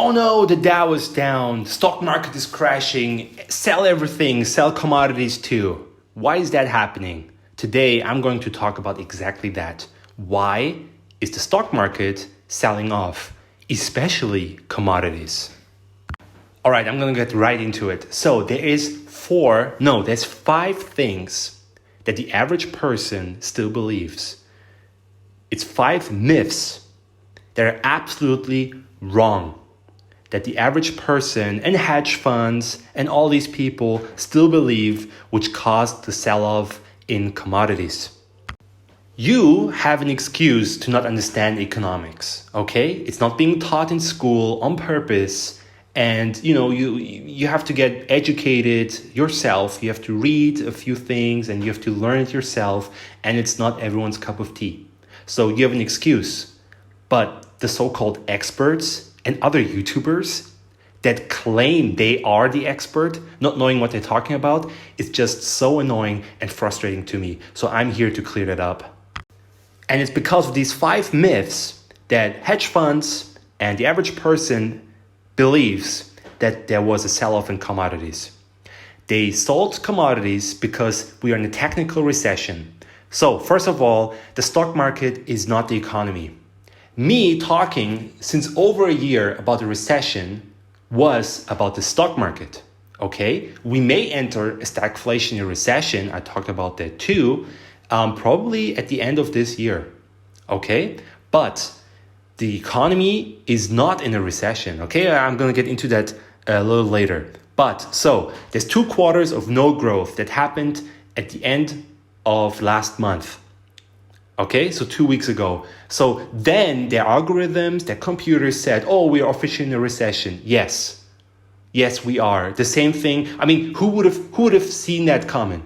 oh no, the Dow is down, stock market is crashing, sell everything, sell commodities too. Why is that happening? Today, I'm going to talk about exactly that. Why is the stock market selling off, especially commodities? All right, I'm going to get right into it. So there's 5 things that the average person still believes. It's 5 myths that are absolutely wrong, that the average person and hedge funds and all these people still believe, which caused the sell-off in commodities. You have an excuse to not understand economics, okay? It's not being taught in school on purpose, and you have to get educated yourself. You have to read a few things and you have to learn it yourself, and it's not everyone's cup of tea. So you have an excuse. But the so-called experts and other YouTubers that claim they are the expert, not knowing what they're talking about, is just so annoying and frustrating to me. So I'm here to clear that up. And it's because of these 5 myths that hedge funds and the average person believes that there was a sell-off in commodities. They sold commodities because we are in a technical recession. So first of all, the stock market is not the economy. Me talking since over a year about the recession was about the stock market, okay? We may enter a stagflationary recession, I talked about that too, probably at the end of this year, okay? But the economy is not in a recession, okay? I'm gonna get into that a little later. But so there's 2 quarters of no growth that happened at the end of last month. Okay, so 2 weeks ago. So then their algorithms, their computers said, oh, we are officially in a recession. Yes, we are. The same thing. I mean, who would have seen that coming?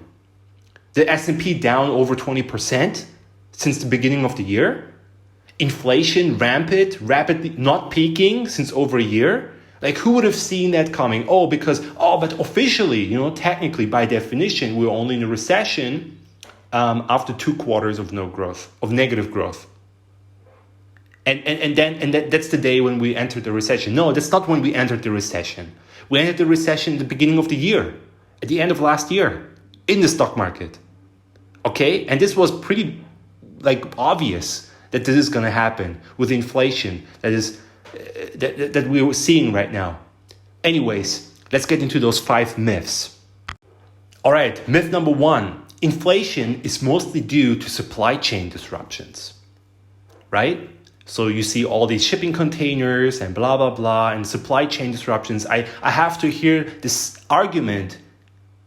The S&P down over 20% since the beginning of the year. Inflation rampant, rapidly not peaking since over a year. Like, who would have seen that coming? But officially, technically by definition, we're only in a recession. After 2 quarters of negative growth. And that's the day when we entered the recession. No, that's not when we entered the recession. We entered the recession at the beginning of the year, at the end of last year, in the stock market. Okay? And this was pretty obvious that this is going to happen with inflation that we were seeing right now. Anyways, let's get into those 5 myths. All right, myth number 1. Inflation is mostly due to supply chain disruptions, right? So you see all these shipping containers and blah, blah, blah, and supply chain disruptions. I have to hear this argument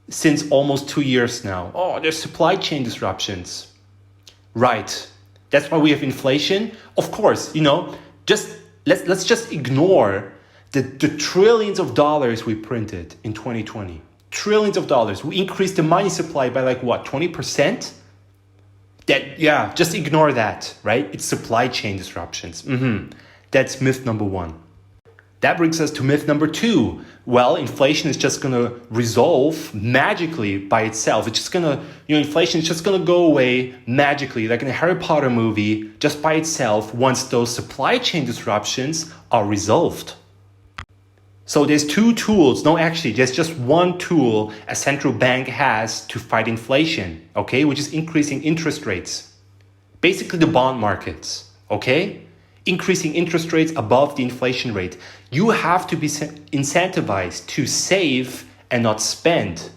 since almost 2 years now. Oh, there's supply chain disruptions. Right. That's why we have inflation. Of course, let's just ignore the trillions of dollars we printed in 2020. Trillions of dollars. We increased the money supply by 20%? Just ignore that, right? It's supply chain disruptions. That's myth number 1. That brings us to myth number 2. Well, inflation is just going to resolve magically by itself. It's just going to, inflation is just going to go away magically, like in a Harry Potter movie, just by itself once those supply chain disruptions are resolved. So there's 2 tools. No, actually, there's just 1 tool a central bank has to fight inflation, okay, which is increasing interest rates. Basically, the bond markets, okay? Increasing interest rates above the inflation rate. You have to be incentivized to save and not spend.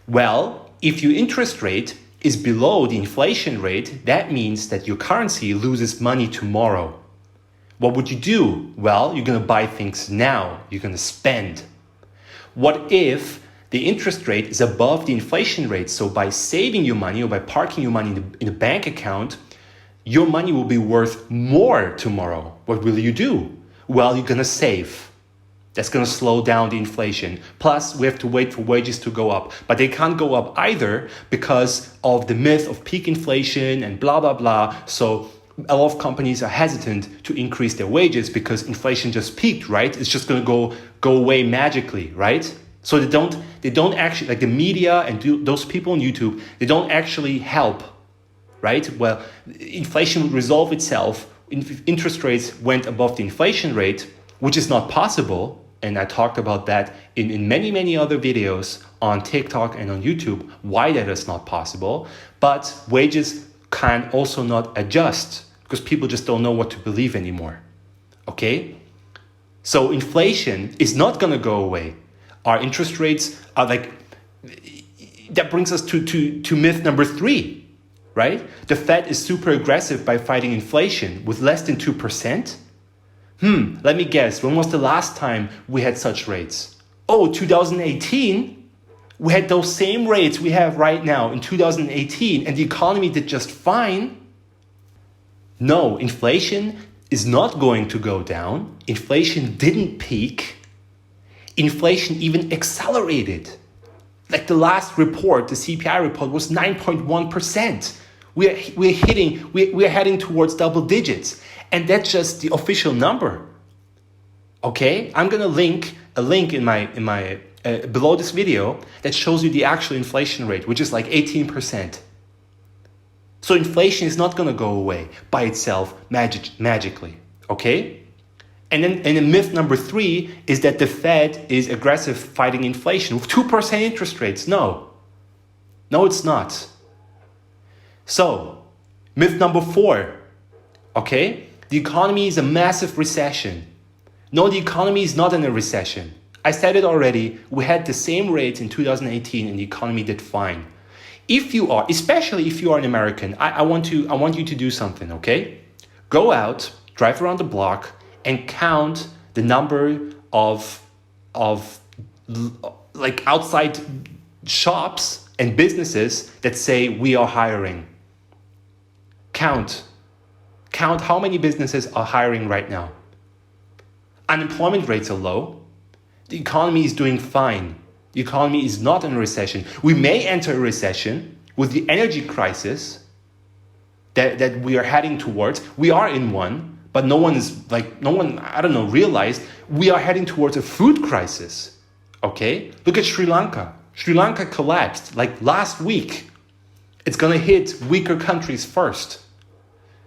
Well, if your interest rate is below the inflation rate, that means that your currency loses money tomorrow. What would you do? Well, you're going to buy things now. You're going to spend. What if the interest rate is above the inflation rate? So by saving your money or by parking your money in a bank account, your money will be worth more tomorrow. What will you do? Well, you're going to save. That's going to slow down the inflation. Plus, we have to wait for wages to go up. But they can't go up either because of the myth of peak inflation and blah, blah, blah. So a lot of companies are hesitant to increase their wages because inflation just peaked, right? It's just going to go away magically, right? So they don't actually, like the media and those people on YouTube, they don't actually help, right? Well, inflation would resolve itself. Interest rates went above the inflation rate. which is not possible. And I talked about that in many, many other videos on TikTok and on YouTube, why that is not possible. But wages can also not adjust because people just don't know what to believe anymore. Okay? So inflation is not going to go away. Our interest rates are like, that brings us to myth number 3, right? The Fed is super aggressive by fighting inflation with less than 2%. Let me guess, when was the last time we had such rates? Oh, 2018? We had those same rates we have right now in 2018 and the economy did just fine. No, inflation is not going to go down. Inflation didn't peak. Inflation even accelerated. Like the last report, the CPI report was 9.1%. We're heading towards double digits. And that's just the official number. Okay, I'm gonna link a link in my below this video that shows you the actual inflation rate, which is like 18%. So inflation is not gonna go away by itself magically. Okay, and then myth number 3 is that the Fed is aggressive fighting inflation with 2% interest rates. No, it's not. So myth number 4. Okay. The economy is a massive recession. No, the economy is not in a recession. I said it already. We had the same rates in 2018 and the economy did fine. If you are, especially if you are an American, I want you to do something, okay? Go out, drive around the block and count the number of like outside shops and businesses that say we are hiring. Count how many businesses are hiring right now. Unemployment rates are low. The economy is doing fine. The economy is not in a recession. We may enter a recession with the energy crisis that we are heading towards. We are in one, but no one, realized we are heading towards a food crisis. Okay? Look at Sri Lanka. Sri Lanka collapsed like last week. It's going to hit weaker countries first.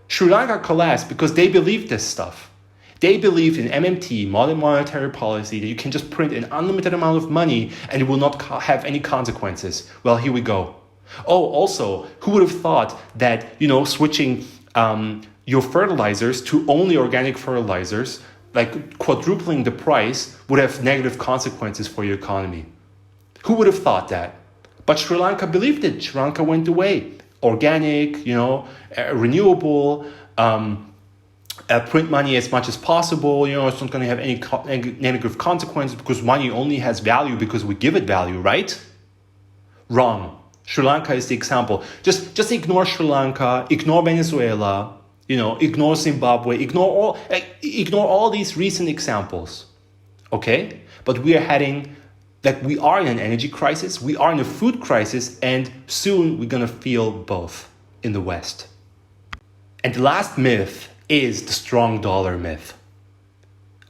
Sri Lanka collapsed because they believed this stuff. They believed in MMT, modern monetary policy, that you can just print an unlimited amount of money and it will not have any consequences. Well, here we go. Oh, also, who would have thought that, switching your fertilizers to only organic fertilizers, like quadrupling the price, would have negative consequences for your economy? Who would have thought that? But Sri Lanka believed it. Sri Lanka went away. Organic, renewable, print money as much as possible. It's not going to have any negative consequences because money only has value because we give it value, right? Wrong. Sri Lanka is the example. Just ignore Sri Lanka, ignore Venezuela, ignore Zimbabwe, ignore all these recent examples. Okay? But we are we are in an energy crisis, we are in a food crisis, and soon we're going to feel both in the West. And the last myth is the strong dollar myth.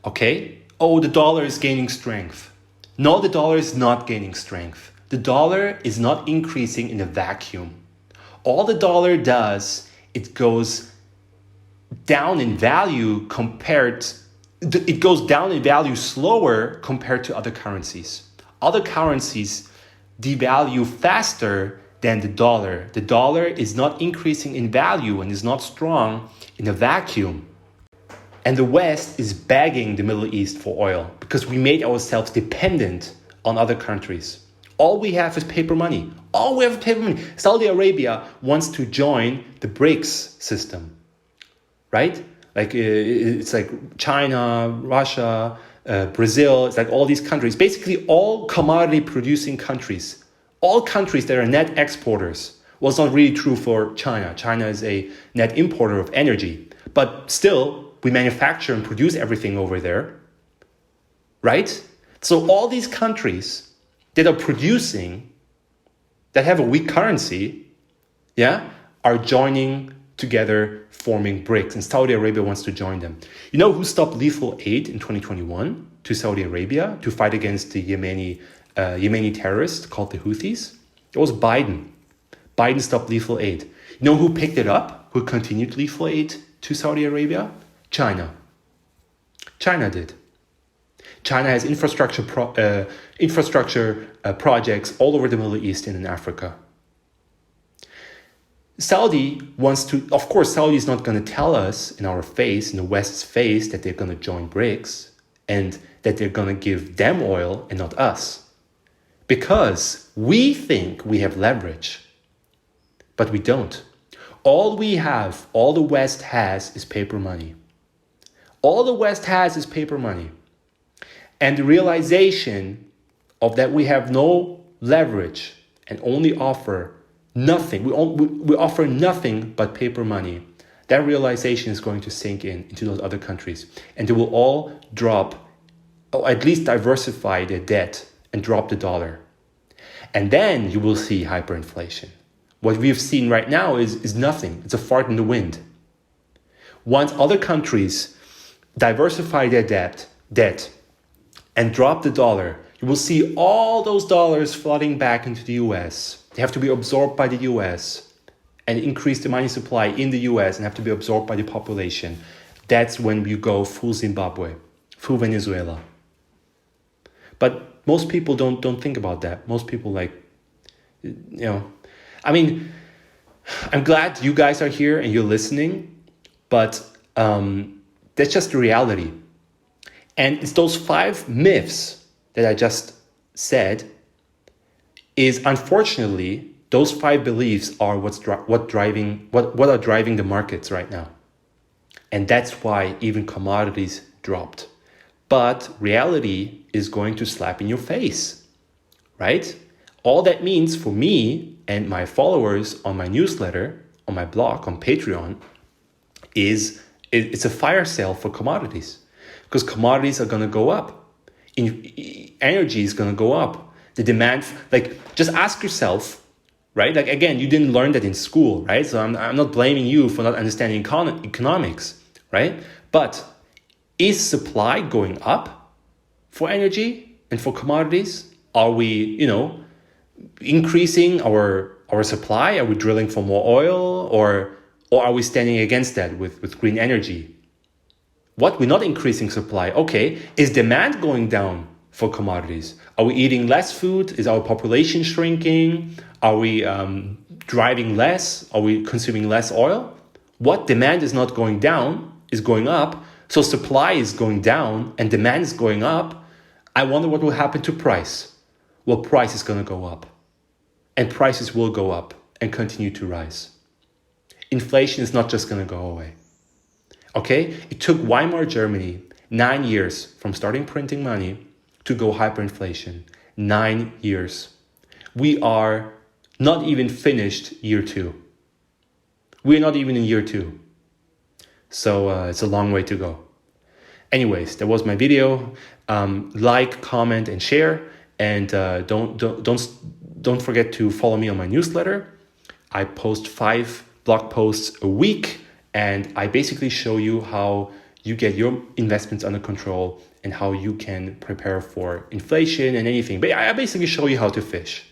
Okay? Oh, the dollar is gaining strength. No, the dollar is not gaining strength. The dollar is not increasing in a vacuum. All the dollar does, it goes down in value it goes down in value slower compared to other currencies. Other currencies devalue faster than the dollar. The dollar is not increasing in value and is not strong in a vacuum. And the West is begging the Middle East for oil because we made ourselves dependent on other countries. All we have is paper money. Saudi Arabia wants to join the BRICS system, right? Like it's like China, Russia, Brazil, it's like all these countries, basically all commodity producing countries, all countries that are net exporters. Well, it's not really true for China. China is a net importer of energy, but still we manufacture and produce everything over there, right? So all these countries that are producing, that have a weak currency, are joining together, forming BRICS, and Saudi Arabia wants to join them. You know who stopped lethal aid in 2021 to Saudi Arabia to fight against the Yemeni terrorists called the Houthis? It was Biden. Biden stopped lethal aid. You know who picked it up, who continued lethal aid to Saudi Arabia? China. China did. China has infrastructure projects all over the Middle East and in Africa. Saudi wants to, of course, Saudi is not going to tell us in our face, in the West's face, that they're going to join BRICS and that they're going to give them oil and not us. Because we think we have leverage, but we don't. All we have, all the West has is paper money. All the West has is paper money. And the realization of that we have no leverage and only offer nothing, we offer nothing but paper money. That realization is going to sink into those other countries. And they will all drop, or at least diversify their debt and drop the dollar. And then you will see hyperinflation. What we've seen right now is nothing. It's a fart in the wind. Once other countries diversify their debt and drop the dollar, you will see all those dollars flooding back into the US. They have to be absorbed by the US and increase the money supply in the US and have to be absorbed by the population. That's when you go full Zimbabwe, full Venezuela. But most people don't think about that. Most people I mean, I'm glad you guys are here and you're listening, but that's just the reality. And it's those 5 myths that I just said is, unfortunately, those 5 beliefs are what are driving the markets right now. And that's why even commodities dropped. But reality is going to slap in your face, right? All that means for me and my followers on my newsletter, on my blog, on Patreon, is it's a fire sale for commodities. Because commodities are going to go up. Energy is going to go up. The demand, just ask yourself, right? Again, you didn't learn that in school, right? So I'm not blaming you for not understanding economics, right? But is supply going up for energy and for commodities? Are we, increasing our supply? Are we drilling for more oil? Or are we standing against that with green energy? What? We're not increasing supply. Okay. Is demand going down for commodities? Are we eating less food? Is our population shrinking? Are we driving less? Are we consuming less oil? What? Demand is not going down, is going up. So supply is going down and demand is going up. I wonder what will happen to price. Well, price is going to go up. And prices will go up and continue to rise. Inflation is not just going to go away. Okay? It took Weimar Germany 9 years from starting printing money to go hyperinflation. 9 years. We are not even finished year 2. We're not even in year 2. So it's a long way to go. Anyways, that was my video. Like, comment, and share. And don't forget to follow me on my newsletter. I post 5 blog posts a week, and I basically show you how you get your investments under control and how you can prepare for inflation and anything. But I basically show you how to fish.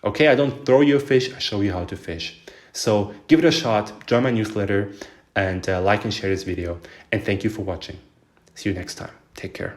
Okay, I don't throw you a fish, I show you how to fish. So give it a shot, join my newsletter, and like and share this video. And thank you for watching. See you next time. Take care.